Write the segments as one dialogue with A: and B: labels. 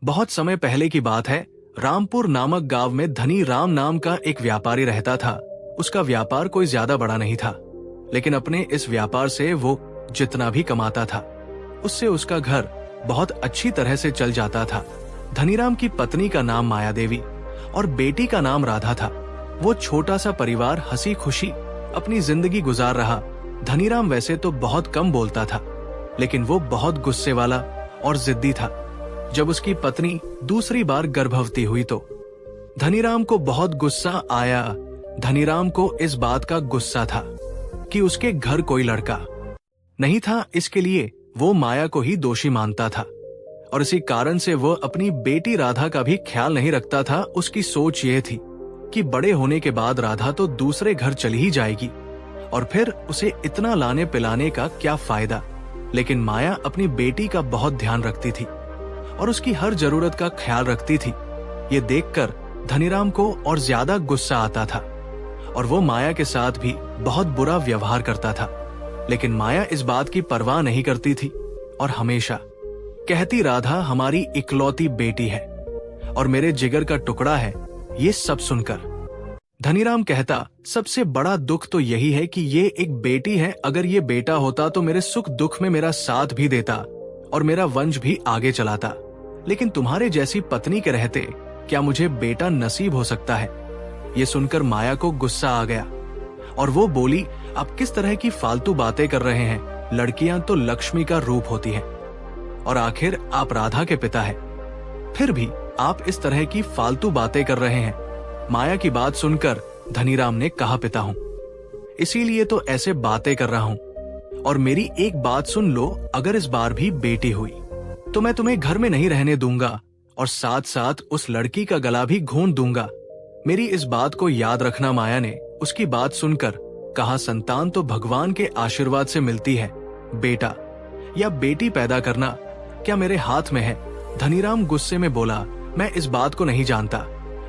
A: बहुत समय पहले की बात है। रामपुर नामक गांव में धनी राम नाम का एक व्यापारी रहता था। उसका व्यापार कोई ज्यादा बड़ा नहीं था, लेकिन अपने इस व्यापार से वो जितना भी कमाता था उससे उसका घर बहुत अच्छी तरह से चल जाता था। धनीराम की पत्नी का नाम माया देवी और बेटी का नाम राधा था। वो छोटा सा परिवार हंसी खुशी अपनी जिंदगी गुजार रहा। धनीराम वैसे तो बहुत कम बोलता था, लेकिन वो बहुत गुस्से वाला और जिद्दी था। जब उसकी पत्नी दूसरी बार गर्भवती हुई तो धनीराम को बहुत गुस्सा आया। धनीराम को इस बात का गुस्सा था कि उसके घर कोई लड़का नहीं था, इसके लिए वो माया को ही दोषी मानता था और इसी कारण से वो अपनी बेटी राधा का भी ख्याल नहीं रखता था। उसकी सोच ये थी कि बड़े होने के बाद राधा तो दूसरे घर चली ही जाएगी और फिर उसे इतना लाने पिलाने का क्या फायदा। लेकिन माया अपनी बेटी का बहुत ध्यान रखती थी और उसकी हर जरूरत का ख्याल रखती थी। ये देखकर धनीराम को और ज्यादा गुस्सा आता था और वो माया के साथ भी बहुत बुरा व्यवहार करता था। लेकिन माया इस बात की परवाह नहीं करती थी और हमेशा कहती, राधा हमारी इकलौती बेटी है और मेरे जिगर का टुकड़ा है। ये सब सुनकर धनीराम कहता, सबसे बड़ा दुख तो यही है कि ये एक बेटी है। अगर ये बेटा होता तो मेरे सुख दुख में मेरा साथ भी देता और मेरा वंश भी आगे चलाता। लेकिन तुम्हारे जैसी पत्नी के रहते क्या मुझे बेटा नसीब हो सकता है। ये सुनकर माया को गुस्सा आ गया और वो बोली, आप किस तरह की फालतू बातें कर रहे हैं। लड़कियां तो लक्ष्मी का रूप होती हैं और आखिर आप राधा के पिता हैं, फिर भी आप इस तरह की फालतू बातें कर रहे हैं। माया की बात सुनकर धनीराम ने कहा, पिता हूं इसीलिए तो ऐसे बातें कर रहा हूं। और मेरी एक बात सुन लो, अगर इस बार भी बेटी हुई तो मैं तुम्हें घर में नहीं रहने दूंगा और साथ साथ उस लड़की का गला भी घोंट दूंगा। मेरी इस बात को याद रखना। माया ने उसकी बात सुनकर कहा, संतान तो भगवान के आशीर्वाद से मिलती है। बेटा या बेटी पैदा करना क्या मेरे हाथ में है। धनीराम गुस्से में बोला, मैं इस बात को नहीं जानता,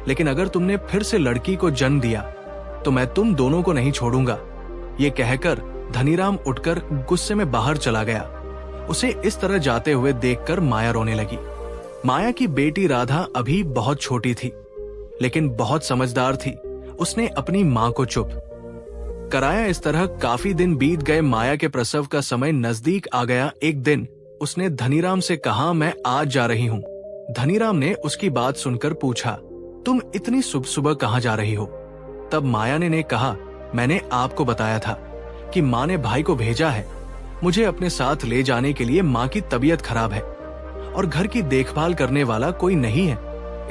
A: लेकिन अगर तुमने फिर से लड़की को जन्म दिया तो मैं तुम दोनों को नहीं छोड़ूंगा। ये कहकर धनीराम उठकर गुस्से में बाहर चला गया। उसे इस तरह जाते हुए देखकर माया रोने लगी। माया की बेटी राधा अभी बहुत छोटी थी, लेकिन बहुत समझदार थी। उसने अपनी माँ को चुप कराया। इस तरह काफी दिन बीत गए। माया के प्रसव का समय नजदीक आ गया। एक दिन उसने धनीराम से कहा, मैं आज जा रही हूँ। धनीराम ने उसकी बात सुनकर पूछा, तुम इतनी सुबह सुबह कहाँ जा रही हो। तब माया ने कहा, मैंने आपको बताया था कि माँ ने भाई को भेजा है मुझे अपने साथ ले जाने के लिए। माँ की तबीयत खराब है और घर की देखभाल करने वाला कोई नहीं है,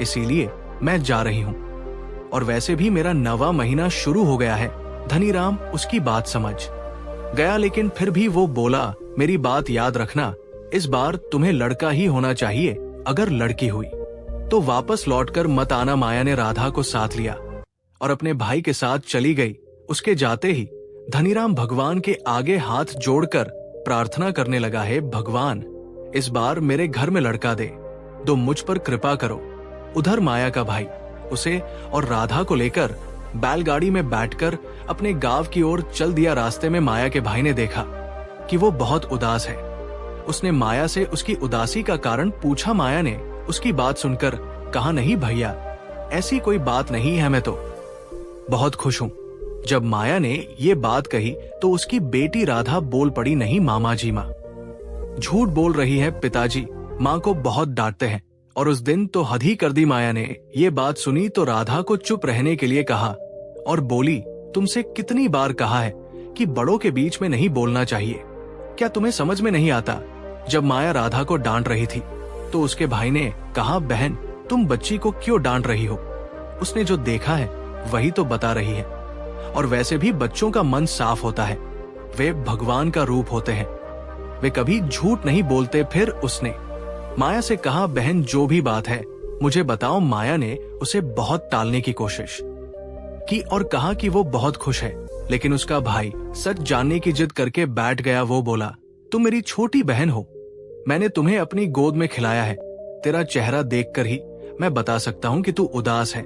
A: इसीलिए मैं जा रही हूँ। और वैसे भी मेरा 9वां महीना शुरू हो गया है। धनीराम उसकी बात समझ गया, लेकिन फिर भी वो बोला, मेरी बात याद रखना, इस बार तुम्हें लड़का ही होना चाहिए। अगर लड़की हुई तो वापस लौटकर मत आना। माया ने राधा को साथ लिया और अपने भाई के साथ चली गई। उसके जाते ही धनीराम भगवान के आगे हाथ जोड़कर प्रार्थना करने लगा, है भगवान, इस बार मेरे घर में लड़का दो मुझ पर कृपा करो। उधर माया का भाई उसे और राधा को लेकर बैलगाड़ी में बैठकर अपने गांव की ओर चल दिया। रास्ते में माया के भाई ने देखा कि वो बहुत उदास है। उसने माया से उसकी उदासी का कारण पूछा। माया ने उसकी बात सुनकर कहा, नहीं भैया, ऐसी कोई बात नहीं है, मैं तो बहुत खुश हूँ। जब माया ने ये बात कही तो उसकी बेटी राधा बोल पड़ी, नहीं मामा जी, माँ झूठ बोल रही है। पिताजी माँ को बहुत डांटते हैं। और उस दिन तो हद ही कर दी। माया ने ये बात सुनी तो राधा को चुप रहने के लिए कहा और बोली, तुमसे कितनी बार कहा है कि बड़ों के बीच में नहीं बोलना चाहिए, क्या तुम्हें समझ में नहीं आता। जब माया राधा को डांट रही थी तो उसके भाई ने कहा, बहन तुम बच्ची को क्यों डांट रही हो, उसने जो देखा है वही तो बता रही है। और वैसे भी बच्चों का मन साफ होता है, वे भगवान का रूप होते हैं, वे कभी झूठ नहीं बोलते। फिर उसने माया से कहा, बहन जो भी बात है मुझे बताओ। माया ने उसे बहुत टालने की कोशिश की और कहा कि वो बहुत खुश है, लेकिन उसका भाई सच जानने की जिद करके बैठ गया। वो बोला, तुम मेरी छोटी बहन हो, मैंने तुम्हें अपनी गोद में खिलाया है। तेरा चेहरा देखकर ही मैं बता सकता हूँ कि तू उदास है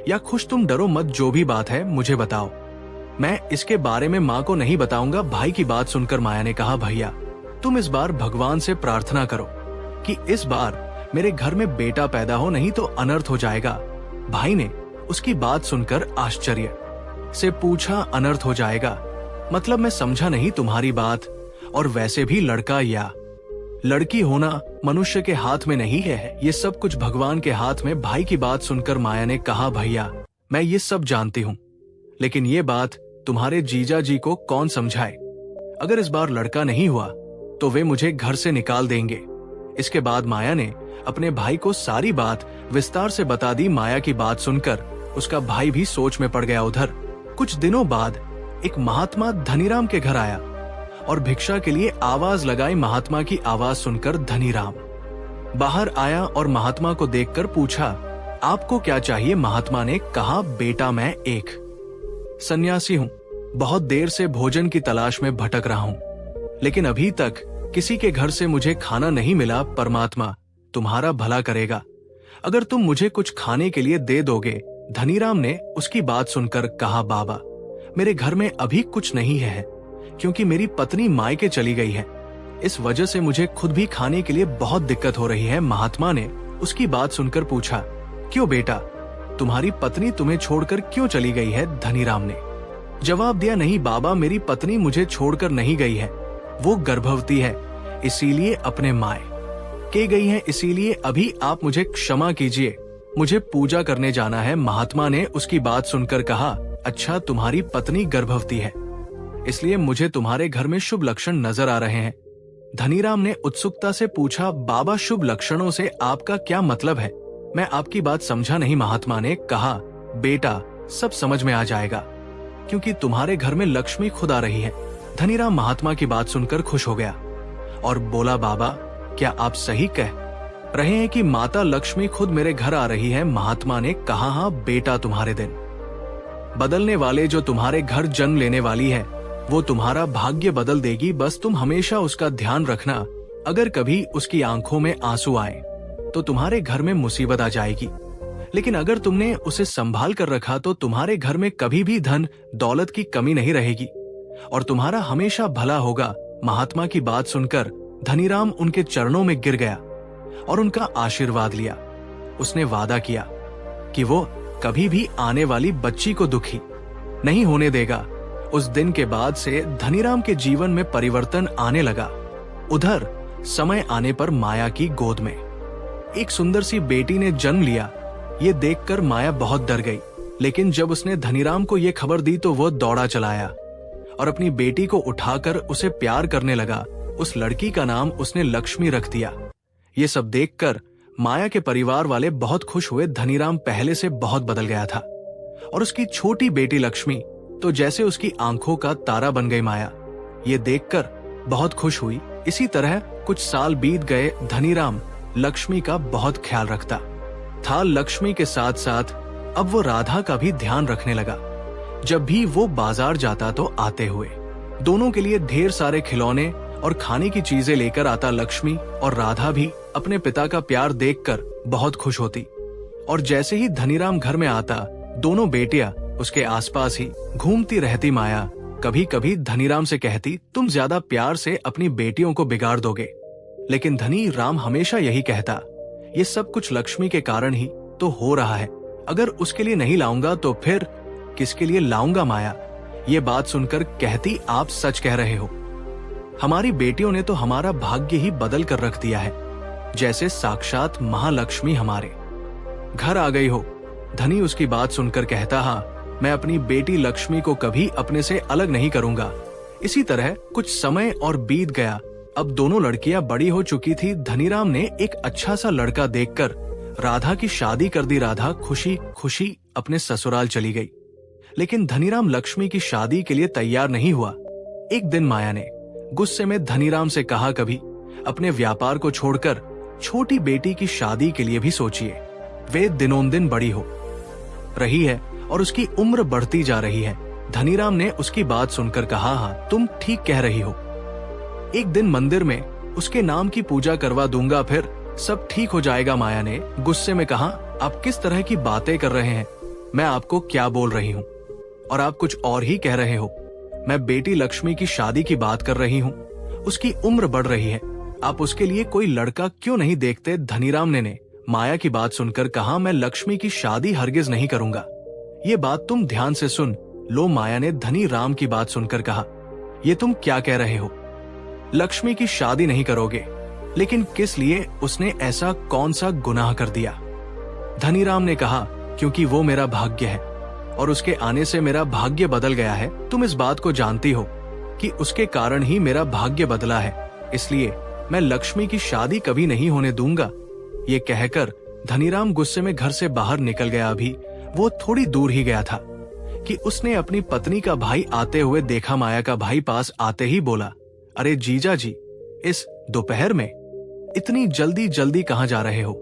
A: या खुश। तुम डरो मत, जो भी बात है मुझे बताओ, मैं इसके बारे में माँ को नहीं बताऊंगा। भाई की बात सुनकर माया ने कहा, भैया तुम इस बार भगवान से प्रार्थना करो कि इस बार मेरे घर में बेटा पैदा हो, नहीं तो अनर्थ हो जाएगा। भाई ने उसकी बात सुनकर आश्चर्य से पूछा, अनर्थ हो जाएगा मतलब? मैं समझा नहीं तुम्हारी बात। और वैसे भी लड़का या लड़की होना मनुष्य के हाथ में नहीं है, ये सब कुछ भगवान के हाथ में। भाई की बात सुनकर माया ने कहा, भैया मैं ये सब जानती हूँ, लेकिन ये बात तुम्हारे जीजा जी को कौन समझाए? अगर इस बार लड़का नहीं हुआ तो वे मुझे घर से निकाल देंगे। इसके बाद माया ने अपने भाई को सारी बात विस्तार से बता दी। माया की बात सुनकर उसका भाई भी सोच में पड़ गया। उधर कुछ दिनों बाद एक महात्मा धनीराम के घर आया और भिक्षा के लिए आवाज लगाई। महात्मा की आवाज सुनकर धनीराम बाहर आया और महात्मा को देखकर पूछा, आपको क्या चाहिए? महात्मा ने कहा, बेटा मैं एक सन्यासी हूँ, बहुत देर से भोजन की तलाश में भटक रहा हूँ, लेकिन अभी तक किसी के घर से मुझे खाना नहीं मिला। परमात्मा तुम्हारा भला करेगा अगर तुम मुझे कुछ खाने के लिए दे दोगे। धनीराम ने उसकी बात सुनकर कहा, बाबा मेरे घर में अभी कुछ नहीं है, क्योंकि मेरी पत्नी मायके चली गई है। इस वजह से मुझे खुद भी खाने के लिए बहुत दिक्कत हो रही है। महात्मा ने उसकी बात सुनकर पूछा, क्यों बेटा, तुम्हारी पत्नी तुम्हें छोड़कर क्यों चली गई है? धनीराम ने जवाब दिया, नहीं बाबा, मेरी पत्नी मुझे छोड़कर नहीं गई है, वो गर्भवती है, इसीलिए अपने मायके गई है। इसीलिए अभी आप मुझे क्षमा कीजिए, मुझे पूजा करने जाना है। महात्मा ने उसकी बात सुनकर कहा, अच्छा तुम्हारी पत्नी गर्भवती है, इसलिए मुझे तुम्हारे घर में शुभ लक्षण नजर आ रहे हैं। धनीराम ने उत्सुकता से पूछा, बाबा शुभ लक्षणों से आपका क्या मतलब है? मैं आपकी बात समझा नहीं। महात्मा ने कहा, बेटा सब समझ में आ जाएगा, क्योंकि तुम्हारे घर में लक्ष्मी खुद आ रही है। धनीराम महात्मा की बात सुनकर खुश हो गया और बोला, बाबा क्या आप सही कह रहे हैं कि माता लक्ष्मी खुद मेरे घर आ रही है? महात्मा ने कहा, हाँ बेटा, तुम्हारे दिन बदलने वाले जो तुम्हारे घर जन्म लेने वाली है, वो तुम्हारा भाग्य बदल देगी। बस तुम हमेशा उसका ध्यान रखना। अगर कभी उसकी आंखों में आंसू आए तो तुम्हारे घर में मुसीबत आ जाएगी, लेकिन अगर तुमने उसे संभाल कर रखा तो तुम्हारे घर में कभी भी धन दौलत की कमी नहीं रहेगी और तुम्हारा हमेशा भला होगा। महात्मा की बात सुनकर धनीराम उनके चरणों में गिर गया और उनका आशीर्वाद लिया। उसने वादा किया कि वो कभी भी आने वाली बच्ची को दुखी नहीं होने देगा। उस दिन के बाद से धनीराम के जीवन में परिवर्तन आने लगा। उधर समय आने पर माया की गोद में एक सुंदर सी बेटी ने जन्म लिया। ये देखकर माया बहुत डर गई, लेकिन जब उसने धनीराम को ये खबर दी तो वो दौड़ा चलाया और अपनी बेटी को उठाकर उसे प्यार करने लगा। उस लड़की का नाम उसने लक्ष्मी रख दिया। ये सब देखकर माया के परिवार वाले बहुत खुश हुए। धनीराम पहले से बहुत बदल गया था और उसकी छोटी बेटी लक्ष्मी तो जैसे उसकी आंखों का तारा बन गई। माया ये देखकर बहुत खुश हुई। इसी तरह कुछ साल बीत गए। धनीराम लक्ष्मी का बहुत ख्याल रखता था। लक्ष्मी के साथ साथ अब वो राधा का भी ध्यान रखने लगा। जब भी वो बाजार जाता तो आते हुए दोनों के लिए ढेर सारे खिलौने और खाने की चीजें लेकर आता। लक्ष्मी और राधा भी अपने पिता का प्यार देखकर बहुत खुश होती और जैसे ही धनीराम घर में आता, दोनों बेटियां उसके आसपास ही घूमती रहती। माया कभी कभी धनीराम से कहती, तुम ज्यादा प्यार से अपनी बेटियों को बिगाड़ दोगे, लेकिन धनीराम हमेशा यही कहता, ये सब कुछ लक्ष्मी के कारण ही तो हो रहा है, अगर उसके लिए नहीं लाऊंगा तो फिर किसके लिए लाऊंगा? माया ये बात सुनकर कहती, आप सच कह रहे हो, हमारी बेटियों ने तो हमारा भाग्य ही बदल कर रख दिया है, जैसे साक्षात महालक्ष्मी हमारे घर आ गई हो। धनी उसकी बात सुनकर कहता, हाँ मैं अपनी बेटी लक्ष्मी को कभी अपने से अलग नहीं करूंगा। इसी तरह कुछ समय और बीत गया। अब दोनों लड़कियां बड़ी हो चुकी थी। धनीराम ने एक अच्छा सा लड़का देखकर राधा की शादी कर दी। राधा खुशी खुशी अपने ससुराल चली गई, लेकिन धनीराम लक्ष्मी की शादी के लिए तैयार नहीं हुआ। एक दिन माया ने गुस्से में धनीराम से कहा, कभी अपने व्यापार को छोड़कर छोटी बेटी की शादी के लिए भी सोचिए। वे दिनों दिन बड़ी हो रही है और उसकी उम्र बढ़ती जा रही है। धनीराम ने उसकी बात सुनकर कहा, हाँ तुम ठीक कह रही हो, एक दिन मंदिर में उसके नाम की पूजा करवा दूंगा, फिर सब ठीक हो जाएगा। माया ने गुस्से में कहा, आप किस तरह की बातें कर रहे हैं? मैं आपको क्या बोल रही हूँ और आप कुछ और ही कह रहे हो। मैं बेटी लक्ष्मी की शादी की बात कर रही हूँ। उसकी उम्र बढ़ रही है आप उसके लिए कोई लड़का क्यों नहीं देखते? धनीराम ने माया की बात सुनकर कहा, मैं लक्ष्मी की शादी हरगिज नहीं करूंगा। ये बात तुम ध्यान से सुन लो। माया ने धनीराम की बात सुनकर कहा, ये तुम क्या कह रहे हो? लक्ष्मी की शादी नहीं करोगे? लेकिन किस लिए? उसने ऐसा कौन सा गुनाह कर दिया? धनीराम ने कहा, क्योंकि वो मेरा भाग्य है और उसके आने से मेरा भाग्य बदल गया है। तुम इस बात को जानती हो कि उसके कारण ही मेरा भाग्य बदला है, इसलिए मैं लक्ष्मी की शादी कभी नहीं होने दूंगा। ये कहकर धनीराम गुस्से में घर से बाहर निकल गया। अभी वो थोड़ी दूर ही गया था कि उसने अपनी पत्नी का भाई आते हुए देखा। माया का भाई पास आते ही बोला, अरे जीजा जी, इस दोपहर में इतनी जल्दी जल्दी कहाँ जा रहे हो?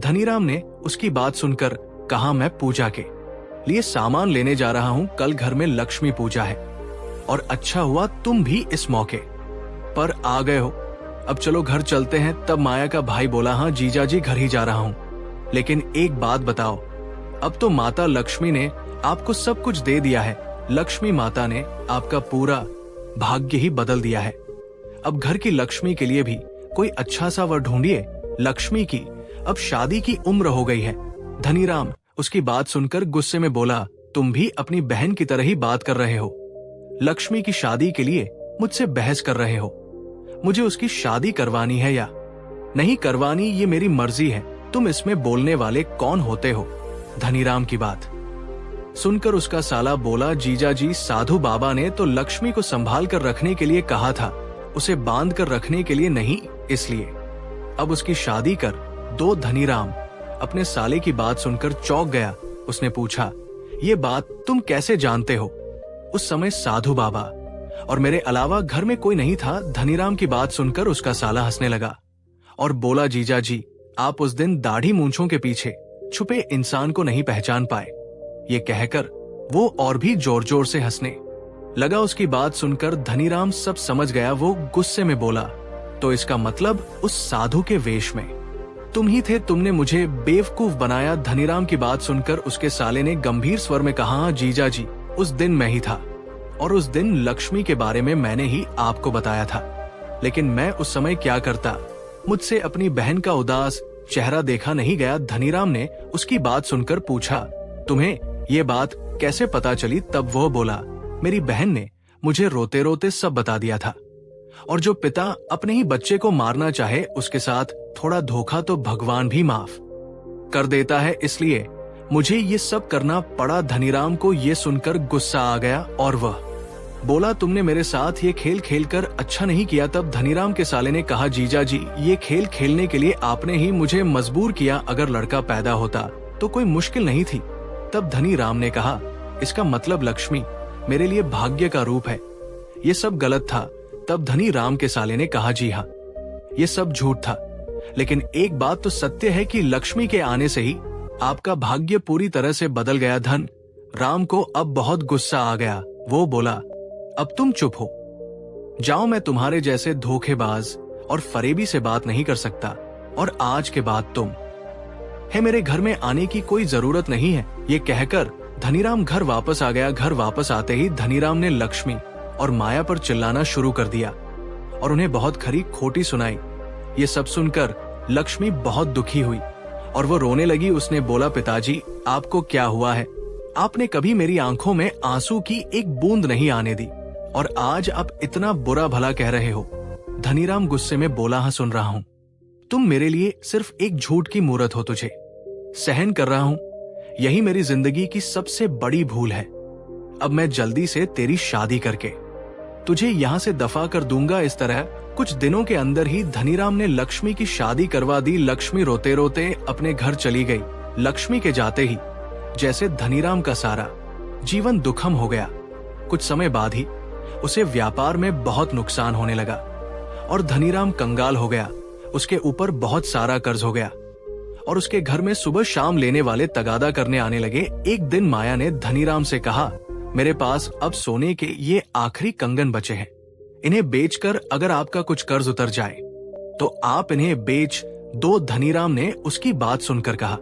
A: धनीराम ने उसकी बात सुनकर कहा, मैं पूजा के लिए सामान लेने जा रहा हूँ। कल घर में लक्ष्मी पूजा है और अच्छा हुआ तुम भी इस मौके पर आ गए हो। अब चलो घर चलते हैं। तब माया का भाई बोला, हाँ जीजा जी, घर ही जा रहा हूँ, लेकिन एक बात बताओ, अब तो माता लक्ष्मी ने आपको सब कुछ दे दिया है। लक्ष्मी माता ने आपका पूरा भाग्य ही बदल दिया है। अब घर की लक्ष्मी के लिए भी कोई अच्छा सा वर ढूंढिए। लक्ष्मी की अब शादी की उम्र हो गई है। धनीराम उसकी बात सुनकर गुस्से में बोला, तुम भी अपनी बहन की तरह ही बात कर रहे हो। लक्ष्मी की शादी के लिए मुझसे बहस कर रहे हो। मुझे उसकी शादी करवानी है या नहीं करवानी, ये मेरी मर्जी है। तुम इसमें बोलने वाले कौन होते हो? धनीराम की बात सुनकर उसका साला बोला, जीजा जी, साधु बाबा ने तो लक्ष्मी को संभाल कर रखने के लिए कहा था, उसे बांध कर रखने के लिए नहीं, इसलिए अब उसकी शादी कर दो। धनीराम अपने साले की बात सुनकर चौंक गया। उसने पूछा, ये बात तुम कैसे जानते हो? उस समय साधु बाबा और मेरे अलावा घर में कोई नहीं था। धनीराम की बात सुनकर उसका साला हंसने लगा और बोला, जीजा जी, आप उस दिन दाढ़ी मूंछों के पीछे छुपे इंसान को नहीं पहचान पाए। ये कहकर वो और भी जोर जोर से हंसने लगा। उसकी बात सुनकर धनीराम सब समझ गया। वो गुस्से में बोला, तो इसका मतलब उस साधु के वेश में तुम ही थे? तुमने मुझे बेवकूफ बनाया। धनीराम की बात सुनकर उसके साले ने गंभीर स्वर में कहा, जीजा जी, उस दिन मैं ही था और उस दिन लक्ष्मी के बारे में मैंने ही आपको बताया था, लेकिन मैं उस समय क्या करता? मुझसे अपनी बहन का उदास चेहरा देखा नहीं गया। धनीराम ने उसकी बात सुनकर पूछा, तुम्हें ये बात कैसे पता चली? तब वह बोला, मेरी बहन ने मुझे रोते रोते सब बता दिया था, और जो पिता अपने ही बच्चे को मारना चाहे उसके साथ थोड़ा धोखा तो भगवान भी माफ कर देता है, इसलिए मुझे ये सब करना पड़ा। धनीराम को ये सुनकर गुस्सा आ गया और वह बोला, तुमने मेरे साथ ये खेल खेलकर अच्छा नहीं किया। तब धनीराम के साले ने कहा, जीजा जी, ये खेल खेलने के लिए आपने ही मुझे मजबूर किया। अगर लड़का पैदा होता तो कोई मुश्किल नहीं थी। तब धनीराम ने कहा, इसका मतलब लक्ष्मी मेरे लिए भाग्य का रूप है। ये सब गलत था। तब धनीराम के साले ने कहा, जी हाँ, ये सब झूठ था, लेकिन एक बात तो सत्य है कि लक्ष्मी के आने से ही आपका भाग्य पूरी तरह से बदल गया। धन राम को अब बहुत गुस्सा आ गया। वो बोला, अब तुम चुप हो जाओ, मैं तुम्हारे जैसे धोखेबाज और फरेबी से बात नहीं कर सकता, और आज के बाद तुम है मेरे घर में आने की कोई जरूरत नहीं है। ये कहकर धनीराम घर वापस आ गया। घर वापस आते ही धनीराम ने लक्ष्मी और माया पर चिल्लाना शुरू कर दिया और उन्हें बहुत खरी खोटी सुनाई। ये सब सुनकर लक्ष्मी बहुत दुखी हुई और वो रोने लगी। उसने बोला, पिताजी, आपको क्या हुआ है? आपने कभी मेरी आंखों में आंसू की एक बूंद नहीं आने दी, और आज आप इतना बुरा भला कह रहे हो। धनीराम गुस्से में बोला, हाँ सुन रहा हूँ। तुम मेरे लिए सिर्फ एक झूठ की मूरत हो, तुझे सहन कर रहा हूँ। यही मेरी जिंदगी की सबसे बड़ी भूल है। अब मैं जल्दी से तेरी शादी करके तुझे यहाँ से दफा कर दूंगा। इस तरह कुछ दिनों के अंदर ही धनीराम ने लक्ष्मी की शादी करवा दी। लक्ष्मी रोते रोते अपने घर चली गई। लक्ष्मी के जाते ही जैसे धनीराम का सारा जीवन दुखम हो गया। कुछ समय बाद ही उसे व्यापार में बहुत नुकसान होने लगा और धनीराम कंगाल हो गया। उसके ऊपर बहुत सारा कर्ज हो गया और उसके घर में सुबह शाम लेने वाले तगादा करने आने लगे। एक दिन माया ने धनीराम से कहा, मेरे पास अब सोने के ये आखिरी कंगन बचे हैं, इन्हें बेचकर अगर आपका कुछ कर्ज उतर जाए तो आप इन्हें बेच दो। धनीराम ने उसकी बात सुनकर कहा,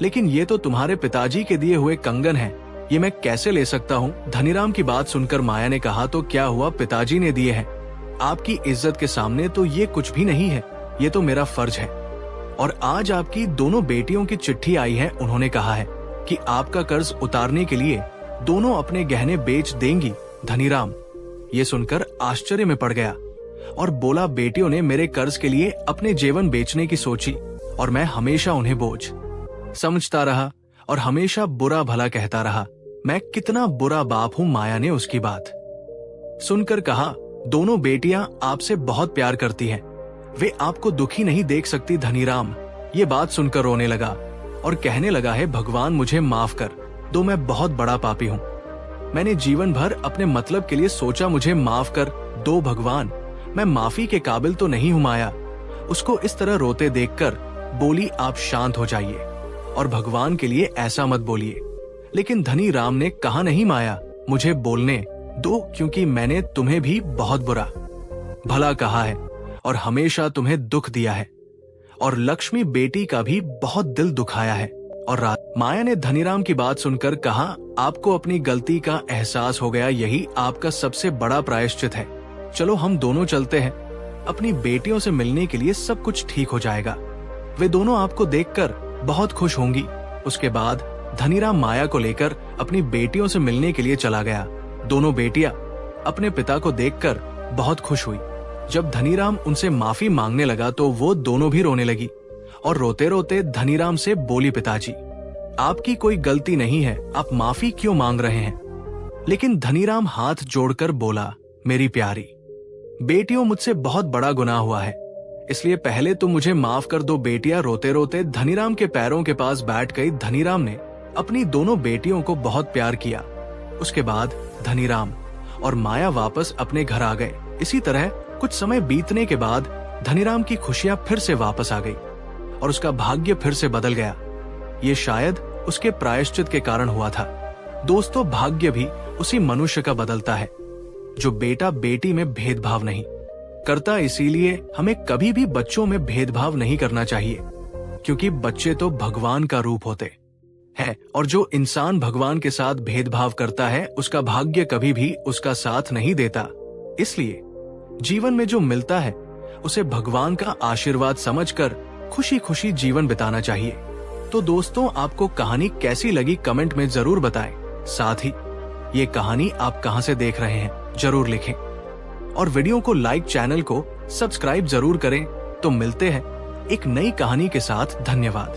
A: लेकिन ये तो तुम्हारे पिताजी के दिए हुए कंगन हैं, ये मैं कैसे ले सकता हूँ? धनीराम की बात सुनकर माया ने कहा, तो क्या हुआ, पिताजी ने दिए हैं आपकी इज्जत के सामने तो ये कुछ भी नहीं है, ये तो मेरा फर्ज है। और आज आपकी दोनों बेटियों की चिट्ठी आई है। उन्होंने कहा है कि आपका कर्ज उतारने के लिए दोनों अपने गहने बेच देंगी। धनीराम ये सुनकर आश्चर्य में पड़ गया और बोला, बेटियों ने मेरे कर्ज के लिए अपने जीवन बेचने की सोची और मैं हमेशा उन्हें बोझ समझता रहा और हमेशा बुरा भला कहता रहा। मैं कितना बुरा बाप हूं। माया ने उसकी बात सुनकर कहा, दोनों बेटियां आपसे बहुत प्यार करती हैं, वे आपको दुखी नहीं देख सकती। धनीराम ये बात सुनकर रोने लगा और कहने लगा है, भगवान मुझे माफ कर दो, मैं बहुत बड़ा पापी हूँ। मैंने जीवन भर अपने मतलब के लिए सोचा, मुझे माफ कर दो भगवान, मैं माफी के काबिल तो नहीं हूँ। माया उसको इस तरह रोते देखकर बोली, आप शांत हो जाइए और भगवान के लिए ऐसा मत बोलिए। लेकिन धनीराम ने कहा, नहीं माया, मुझे बोलने दो, क्योंकि मैंने तुम्हें भी बहुत बुरा भला कहा है और हमेशा तुम्हें दुख दिया है और लक्ष्मी बेटी का भी बहुत दिल दुखाया है। और रात माया ने धनीराम की बात सुनकर कहा, आपको अपनी गलती का एहसास हो गया, यही आपका सबसे बड़ा प्रायश्चित है। चलो हम दोनों चलते हैं, अपनी बेटियों से मिलने के लिए सब कुछ ठीक हो जाएगा। वे दोनों आपको देखकर बहुत खुश होंगी। उसके बाद धनीराम माया को लेकर अपनी बेटियों से मिलने के लिए चला गया। दोनों बेटियां अपने पिता को देखकर बहुत खुश हुई। जब धनीराम उनसे माफी मांगने लगा तो वो दोनों भी रोने लगी और रोते रोते धनीराम से बोली, पिताजी आपकी कोई गलती नहीं है, आप माफी क्यों मांग रहे हैं? लेकिन धनीराम हाथ जोड़कर बोला, मेरी प्यारी बेटियों, मुझसे बहुत बड़ा गुनाह हुआ है, इसलिए पहले तो मुझे माफ कर दो। बेटियां रोते रोते धनीराम के पैरों के पास बैठ गई। धनीराम ने अपनी दोनों बेटियों को बहुत प्यार किया। उसके बाद धनीराम और माया वापस अपने घर आ गए। इसी तरह कुछ समय बीतने के बाद धनीराम की खुशियां फिर से वापस आ गई और उसका भाग्य फिर से बदल गया। ये शायद उसके प्रायश्चित के कारण हुआ था। दोस्तों, भाग्य भी उसी मनुष्य का बदलता है जो बेटा बेटी में भेदभाव नहीं करता। इसीलिए हमें कभी भी बच्चों में भेदभाव नहीं करना चाहिए, क्योंकि बच्चे तो भगवान का रूप होते हैं और जो इंसान भगवान के साथ भेदभाव करता है उसका भाग्य कभी भी उसका साथ नहीं देता। इसलिए जीवन में जो मिलता है उसे भगवान का आशीर्वाद समझकर खुशी खुशी जीवन बिताना चाहिए। तो दोस्तों, आपको कहानी कैसी लगी कमेंट में जरूर बताएं। साथ ही ये कहानी आप कहां से देख रहे हैं जरूर लिखें और वीडियो को लाइक, चैनल को सब्सक्राइब जरूर करें। तो मिलते हैं एक नई कहानी के साथ। धन्यवाद।